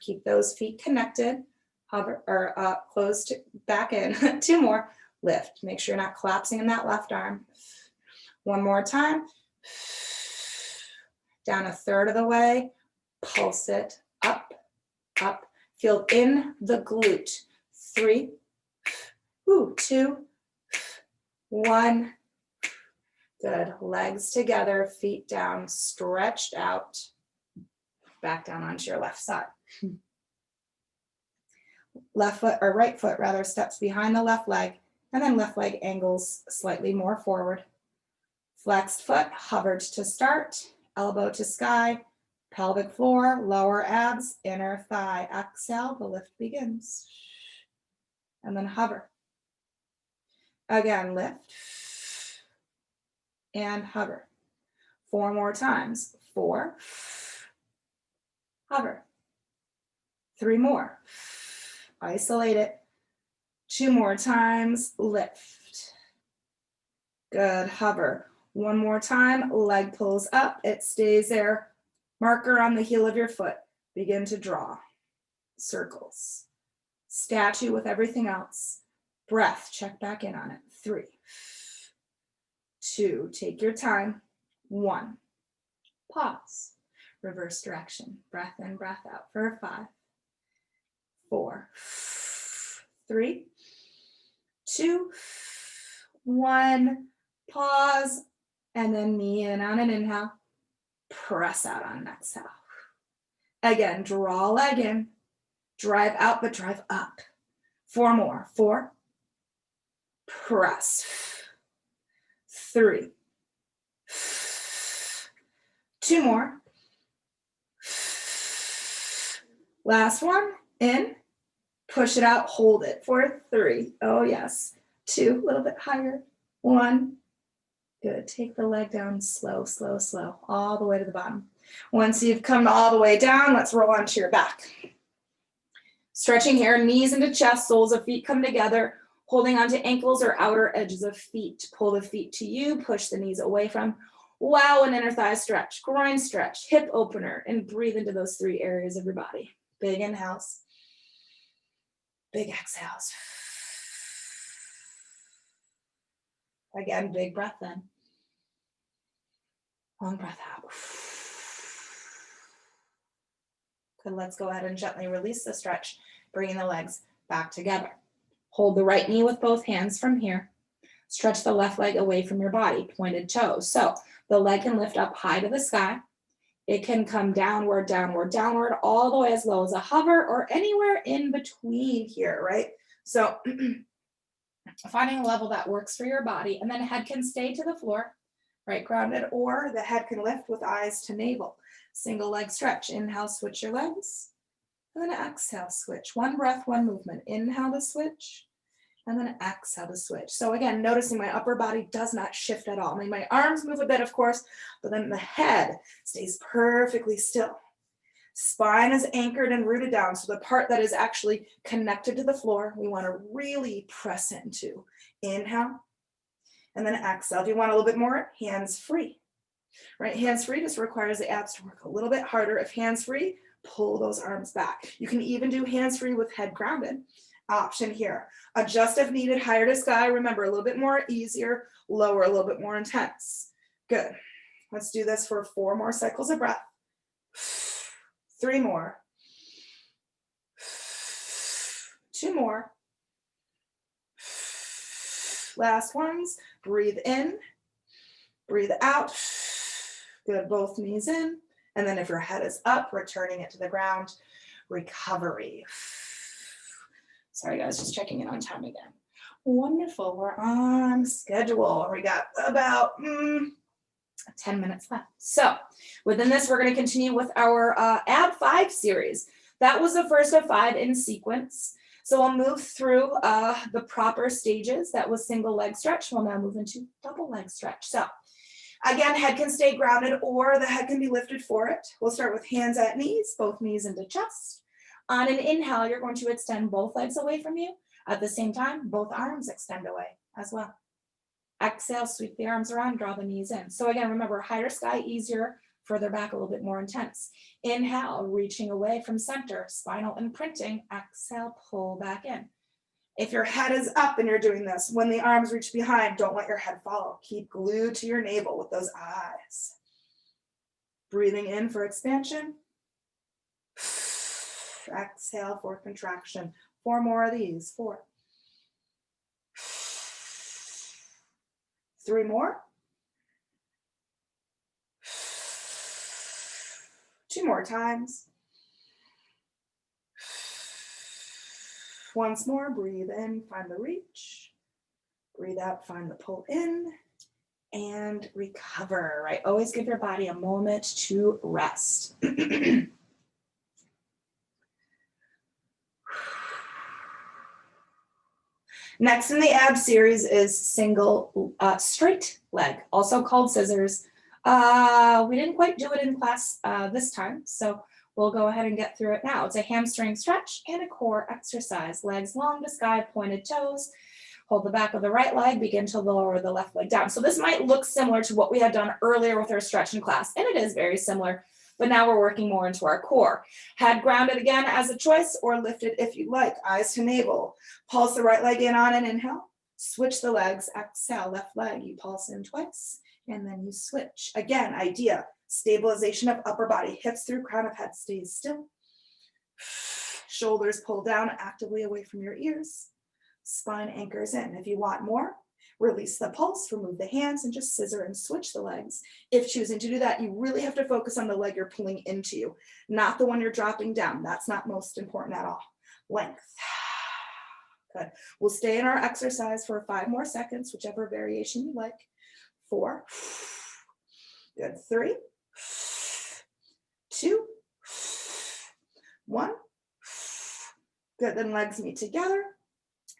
Keep those feet connected. Hover or closed back in. 2 more. Lift. Make sure you're not collapsing in that left arm. 1 more time. Down 1/3 of the way. Pulse it up, up. Feel in the glute. 3, 2, 1. Good. Legs together, feet down, stretched out. Back down onto your left side. Left foot, or right foot rather, steps behind the left leg, and then left leg angles slightly more forward. Flexed foot, hovered to start, elbow to sky, pelvic floor, lower abs, inner thigh. Exhale, the lift begins. And then hover. Again, lift. And hover. 4 more times. 4. Hover. 3 more. Isolate it. 2 more times. Lift. Good. Hover. 1 more time. Leg pulls up. It stays there. Marker on the heel of your foot. Begin to draw circles. Statue with everything else. Breath, check back in on it. 3, 2, take your time. 1, pause. Reverse direction. Breath in, breath out for 5, 4, 3, 2, 1, pause, and then knee in on an inhale. Press out on an exhale. Again, draw leg in, drive out, but drive up. 4 more. 4. Press. 3. 2 more. Last one. In. Push it out. Hold it for 3. Oh, yes. 2. A little bit higher. 1. Good. Take the leg down slow, slow, slow, all the way to the bottom. Once you've come all the way down, let's roll onto your back. Stretching here, knees into chest, soles of feet come together, holding onto ankles or outer edges of feet. Pull the feet to you, push the knees away from. Wow, an inner thigh stretch, groin stretch, hip opener, and breathe into those 3 areas of your body. Big inhales, big exhales. Again, big breath in. Long breath out. Good, let's go ahead and gently release the stretch, bringing the legs back together. Hold the right knee with both hands from here. Stretch the left leg away from your body, pointed toes. So the leg can lift up high to the sky. It can come downward, downward, downward, all the way as low as a hover or anywhere in between here, right? So finding a level that works for your body, and then head can stay to the floor, right grounded, or the head can lift with eyes to navel. Single leg stretch. Inhale, switch your legs. And then exhale, switch. One breath, one movement. Inhale to switch, and then exhale to switch. So again, noticing my upper body does not shift at all. I mean, my arms move a bit, of course, but then the head stays perfectly still. Spine is anchored and rooted down. So the part that is actually connected to the floor, we want to really press into. Inhale, and then exhale. If you want a little bit more, hands free. Right, hands free just requires the abs to work a little bit harder. If hands free, pull those arms back. You can even do hands free with head grounded. Option here. Adjust if needed, higher to sky. Remember, a little bit more easier, lower, a little bit more intense. Good. Let's do this for 4 more cycles of breath. 3 more. 2 more. Last ones. Breathe in. Breathe out. Good, both knees in. And then if your head is up, returning it to the ground. Recovery. Sorry guys, just checking in on time again. Wonderful, we're on schedule. We got about 10 minutes left. So within this, we're going to continue with our Ab 5 series. That was the first of 5 in sequence. So we'll move through the proper stages. That was single leg stretch. We'll now move into double leg stretch. So again, head can stay grounded or the head can be lifted for it. We'll start with hands at knees, both knees into chest. On an inhale, you're going to extend both legs away from you. At the same time, both arms extend away as well. Exhale, sweep the arms around, draw the knees in. So again, remember, higher sky, easier, further back, a little bit more intense. Inhale, reaching away from center, spinal imprinting. Exhale, pull back in. If your head is up and you're doing this, when the arms reach behind, don't let your head follow. Keep glued to your navel with those eyes. Breathing in for expansion. Exhale for contraction. 4 more of these. 4. 3 more. 2 more times. Once more, breathe in, find the reach. Breathe out, find the pull in. And recover, right? Always give your body a moment to rest. Next in the ab series is single straight leg, also called scissors. We didn't quite do it in class this time, so we'll go ahead and get through it now. It's a hamstring stretch and a core exercise. Legs long to sky, pointed toes. Hold the back of the right leg, begin to lower the left leg down. So this might look similar to what we had done earlier with our stretch in class, and it is very similar, but now we're working more into our core. Head grounded again as a choice, or lifted if you like, eyes to navel. Pulse the right leg in on an inhale. Switch the legs, exhale, left leg. You pulse in twice, and then you switch. Again, idea, stabilization of upper body. Hips through, crown of head stays still. Shoulders pull down actively away from your ears. Spine anchors in. If you want more, release the pulse, remove the hands, and just scissor and switch the legs. If choosing to do that, you really have to focus on the leg you're pulling into you, not the one you're dropping down. That's not most important at all. Length. Good. We'll stay in our exercise for 5 more seconds, whichever variation you like. 4. Good. 3, 2, 1. Good. Then legs meet together.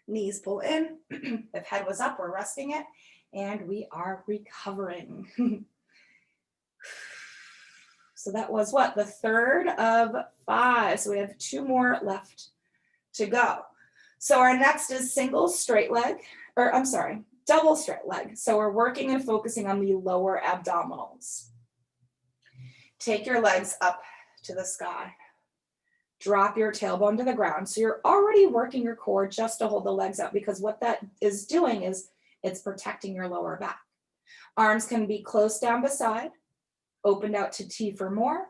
Knees pull in. If head was up, we're resting it. And we are recovering. So that was what? The third of 5. So we have 2 more left to go. So our next is single straight leg, or I'm sorry, double straight leg. So we're working and focusing on the lower abdominals. Take your legs up to the sky. Drop your tailbone to the ground. So you're already working your core just to hold the legs up, because what that is doing is it's protecting your lower back. Arms can be close down beside, opened out to T for more,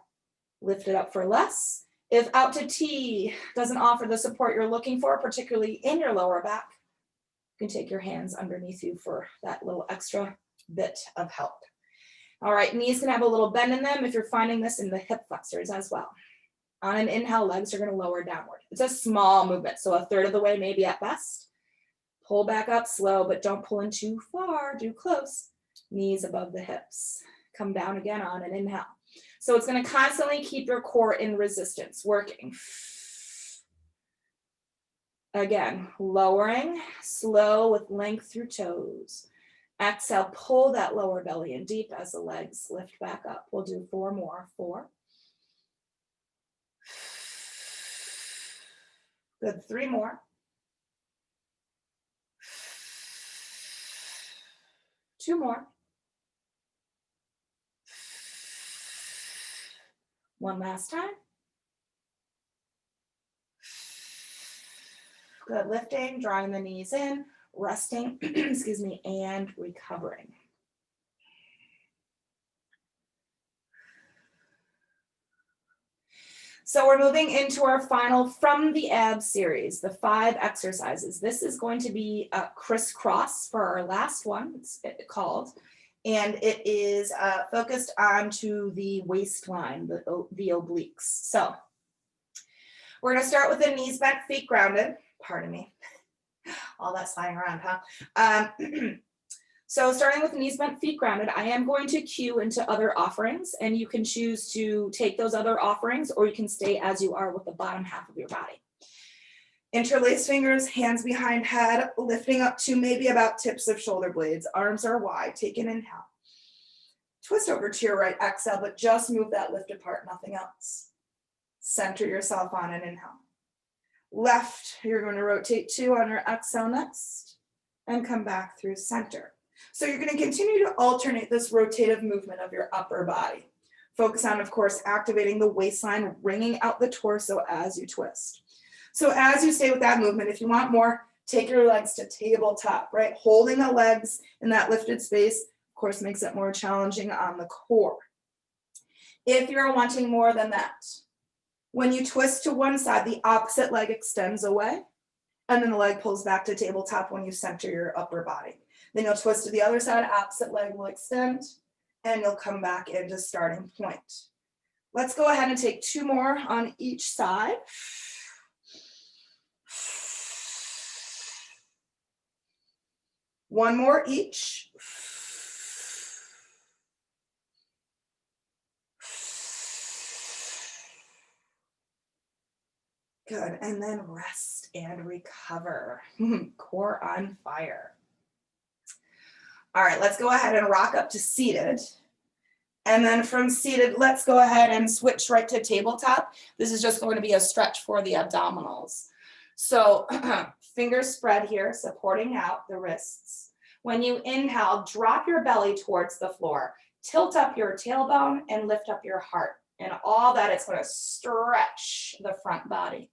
lifted up for less. If out to T doesn't offer the support you're looking for, particularly in your lower back, you can take your hands underneath you for that little extra bit of help. All right, knees can have a little bend in them if you're finding this in the hip flexors as well. On an inhale, legs are going to lower downward. It's a small movement, so 1/3 of the way maybe at best. Pull back up slow, but don't pull in too far, do close. Knees above the hips. Come down again on an inhale. So it's going to constantly keep your core in resistance, working. Again, lowering, slow with length through toes. Exhale, pull that lower belly in deep as the legs lift back up. We'll do 4 more. 4. Good, 3 more. 2 more. 1 last time. Good, lifting, drawing the knees in, resting, excuse me, and recovering. So we're moving into our final From the Abs series, the 5 exercises. This is going to be a crisscross for our last one, it's called, and it is focused onto the waistline, the obliques. So we're gonna start with the knees bent, feet grounded. Pardon me, all that sliding around, huh? So starting with knees bent, feet grounded, I am going to cue into other offerings, and you can choose to take those other offerings, or you can stay as you are with the bottom half of your body. Interlace fingers, hands behind head, lifting up to maybe about tips of shoulder blades. Arms are wide, take an inhale. Twist over to your right, exhale, but just move that lift apart, nothing else. Center yourself on an inhale. Left, you're going to rotate 2 on your exhale next, and come back through center. So you're going to continue to alternate this rotative movement of your upper body. Focus on, of course, activating the waistline, wringing out the torso as you twist. So as you stay with that movement, if you want more, take your legs to tabletop, right? Holding the legs in that lifted space, of course, makes it more challenging on the core. If you're wanting more than that, when you twist to one side, the opposite leg extends away, and then the leg pulls back to tabletop when you center your upper body. Then you'll twist to the other side, opposite leg will extend, and you'll come back into starting point. Let's go ahead and take 2 more on each side. One more each. Good, and then rest and recover. Core on fire. All right, let's go ahead and rock up to seated. And then from seated, let's go ahead and switch right to tabletop. This is just going to be a stretch for the abdominals. So fingers spread here, supporting out the wrists. When you inhale, drop your belly towards the floor. Tilt up your tailbone and lift up your heart. And all that, it's going to stretch the front body.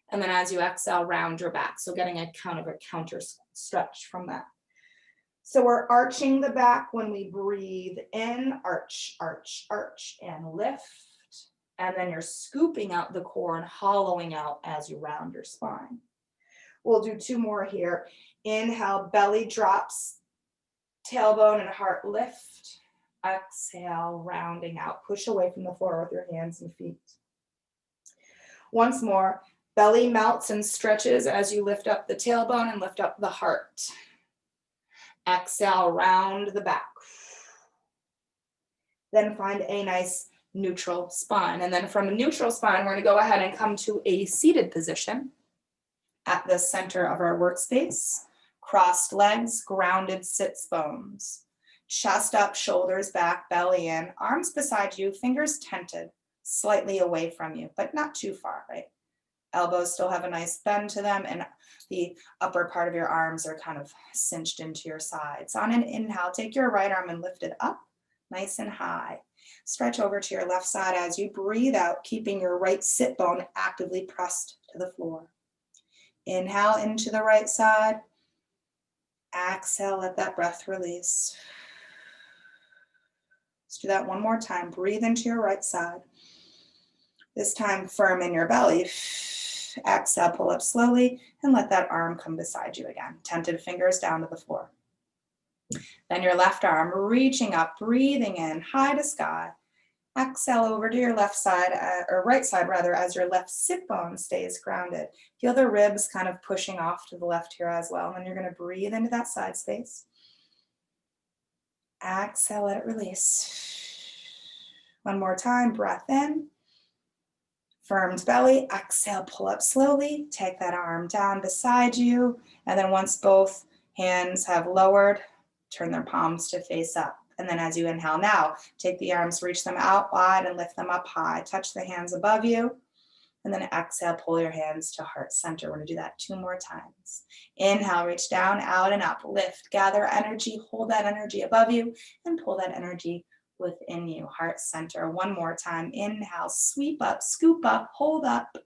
And then as you exhale, round your back. So getting a kind of a counter stretch from that. So we're arching the back when we breathe in, arch, arch, arch, and lift. And then you're scooping out the core and hollowing out as you round your spine. We'll do 2 more here. Inhale, belly drops, tailbone and heart lift. Exhale, rounding out. Push away from the floor with your hands and feet. Once more, belly melts and stretches as you lift up the tailbone and lift up the heart. Exhale, round the back. Then find a nice neutral spine. And then from a neutral spine, we're going to go ahead and come to a seated position at the center of our workspace. Crossed legs, grounded sits bones. Chest up, shoulders back, belly in, arms beside you, fingers tented, slightly away from you, but not too far, right? Elbows still have a nice bend to them, and the upper part of your arms are kind of cinched into your sides. On an inhale, take your right arm and lift it up, nice and high. Stretch over to your left side as you breathe out, keeping your right sit bone actively pressed to the floor. Inhale into the right side. Exhale, let that breath release. Let's do that one more time. Breathe into your right side. This time, firm in your belly. Exhale, pull up slowly, and let that arm come beside you again. Tented fingers down to the floor. Then your left arm reaching up, breathing in, high to sky. Exhale over to your left side, or right side rather, as your left sit bone stays grounded. Feel the ribs kind of pushing off to the left here as well. And then you're going to breathe into that side space. Exhale, let it release. One more time, breath in. Firmed belly, exhale, pull up slowly, take that arm down beside you, and then once both hands have lowered, turn their palms to face up. And then as you inhale now, take the arms, reach them out wide and lift them up high. Touch the hands above you. And then exhale, pull your hands to heart center. We're gonna do that 2 more times. Inhale, reach down, out and up, lift, gather energy, hold that energy above you and pull that energy within you, heart center. 1 more time. Inhale, sweep up, scoop up, hold up.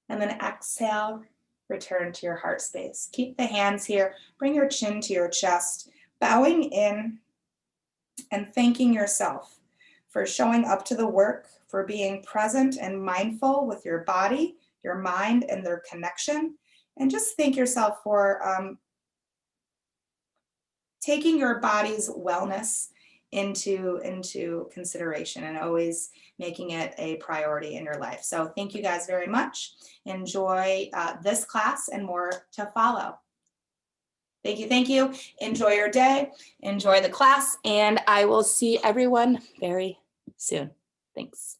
And then exhale, return to your heart space. Keep the hands here, bring your chin to your chest, bowing in and thanking yourself for showing up to the work, for being present and mindful with your body, your mind, and their connection. And just thank yourself for taking your body's wellness into consideration and always making it a priority in your life. So thank you guys very much. Enjoy this class and more to follow. Thank you, thank you. Enjoy your day, enjoy the class, and I will see everyone very soon. Thanks.